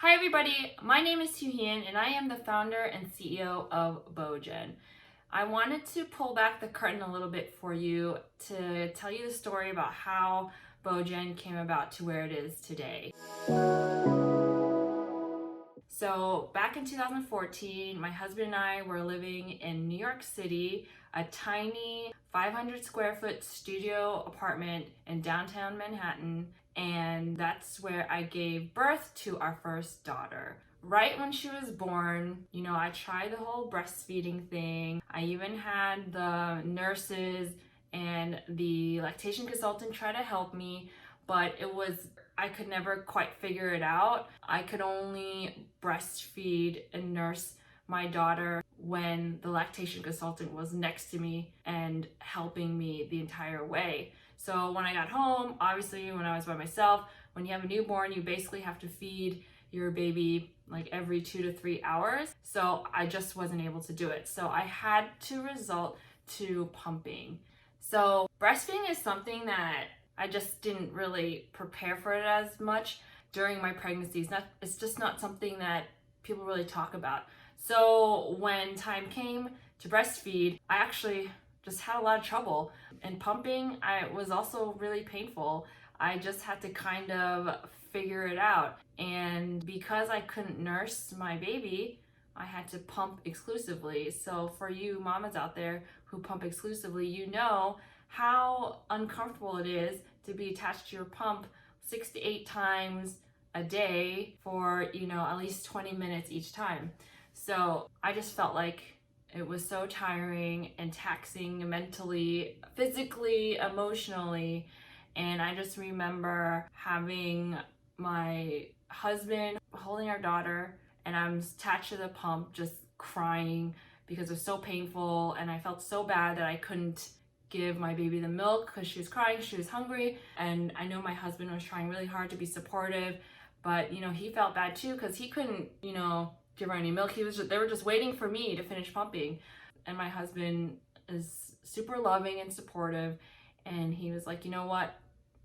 Hi everybody, my name is Tu-Hien and I am the founder and CEO of BeauGen. I wanted to pull back the curtain a little bit for you to tell you the story about how BeauGen came about to where it is today. So back in 2014, my husband and I were living in New York City, a tiny 500 square foot studio apartment in downtown Manhattan, and that's where I gave birth to our first daughter. Right when she was born, I tried the whole breastfeeding thing. I even had the nurses and the lactation consultant try to help me, but I could never quite figure it out. I could only breastfeed and nurse my daughter when the lactation consultant was next to me and helping me the entire way. So when I got home, obviously when I was by myself, when you have a newborn, you basically have to feed your baby like every 2 to 3 hours. So I just wasn't able to do it. So I had to resort to pumping. So breastfeeding is something that I just didn't really prepare for it as much during my pregnancy. It's just not something that people really talk about. So when time came to breastfeed, I actually just had a lot of trouble. And pumping, was also really painful. I just had to kind of figure it out. And because I couldn't nurse my baby, I had to pump exclusively. So for you mamas out there who pump exclusively, you know how uncomfortable it is to be attached to your pump 6 to 8 times a day for, at least 20 minutes each time. So I just felt like it was so tiring and taxing mentally, physically, emotionally. And I just remember having my husband holding our daughter, and I'm attached to the pump just crying because it was so painful, and I felt so bad that I couldn't give my baby the milk because she was crying, she was hungry, and I know my husband was trying really hard to be supportive, but he felt bad too because he couldn't give her any milk. They were just waiting for me to finish pumping. And my husband is super loving and supportive, and he was like, you know what,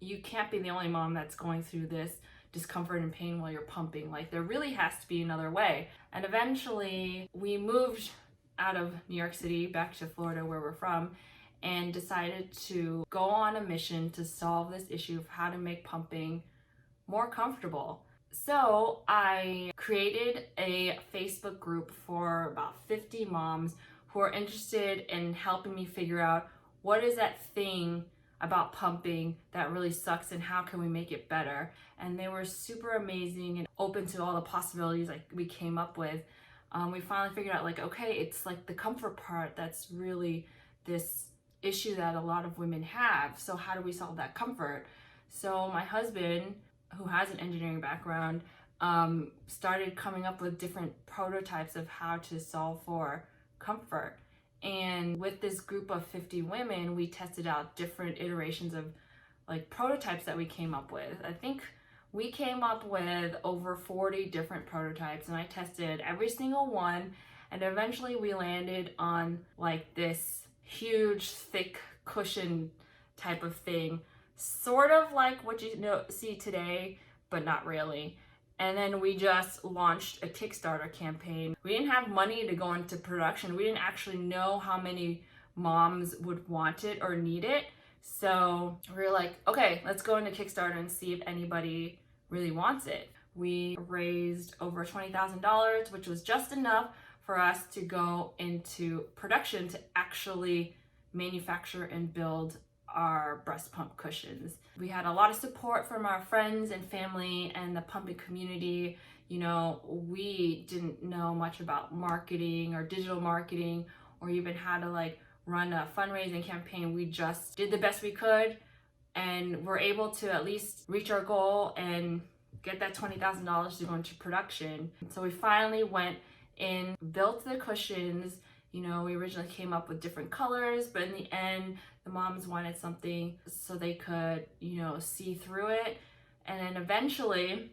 you can't be the only mom that's going through this discomfort and pain while you're pumping. Like, there really has to be another way. And eventually we moved out of New York City back to Florida, where we're from, and decided to go on a mission to solve this issue of how to make pumping more comfortable. So I created a Facebook group for about 50 moms who are interested in helping me figure out what is that thing about pumping that really sucks and how can we make it better. And they were super amazing and open to all the possibilities we came up with. We finally figured out okay, it's the comfort part that's really this issue that a lot of women have. So how do we solve that comfort? So my husband, who has an engineering background, started coming up with different prototypes of how to solve for comfort. And with this group of 50 women, we tested out different iterations of prototypes that we came up with. I think we came up with over 40 different prototypes, and I tested every single one, and eventually we landed on this huge thick cushion type of thing, sort of like what you see today, but not really. And then we just launched a Kickstarter campaign. We didn't have money to go into production. We didn't actually know how many moms would want it or need it. So we were like, okay, let's go into Kickstarter and see if anybody really wants it. We raised over $20,000, which was just enough for us to go into production to actually manufacture and build our breast pump cushions. We had a lot of support from our friends and family and the pumping community. We didn't know much about marketing or digital marketing or even how to run a fundraising campaign. We just did the best we could, and were able to at least reach our goal and get that $20,000 to go into production. So we finally went in, built the cushions. We originally came up with different colors, but in the end, the moms wanted something so they could, see through it. And then eventually,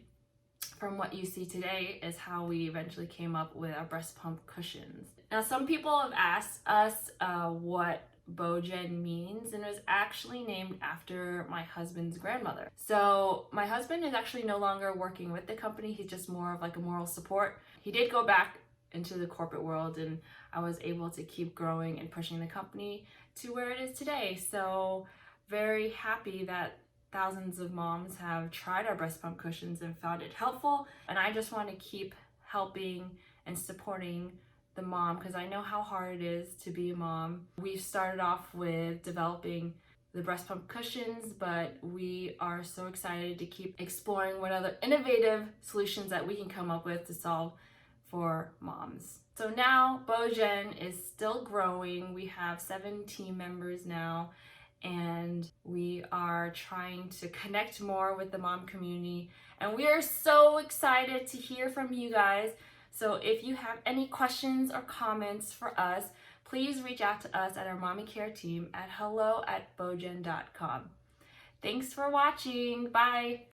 from what you see today, is how we eventually came up with our breast pump cushions. Now, some people have asked us what BeauGen means, and it was actually named after my husband's grandmother. So my husband is actually no longer working with the company. He's just more of like a moral support. He did go back into the corporate world, and I was able to keep growing and pushing the company to where it is today. So very happy that thousands of moms have tried our breast pump cushions and found it helpful. And I just want to keep helping and supporting the mom, because I know how hard it is to be a mom. We started off with developing the breast pump cushions, but we are so excited to keep exploring what other innovative solutions that we can come up with to solve for moms. So now BeauGen is still growing. We have 7 team members now, and we are trying to connect more with the mom community. And we are so excited to hear from you guys. So if you have any questions or comments for us, please reach out to us at our mommy care team at hello@beaugen.com. Thanks for watching. Bye.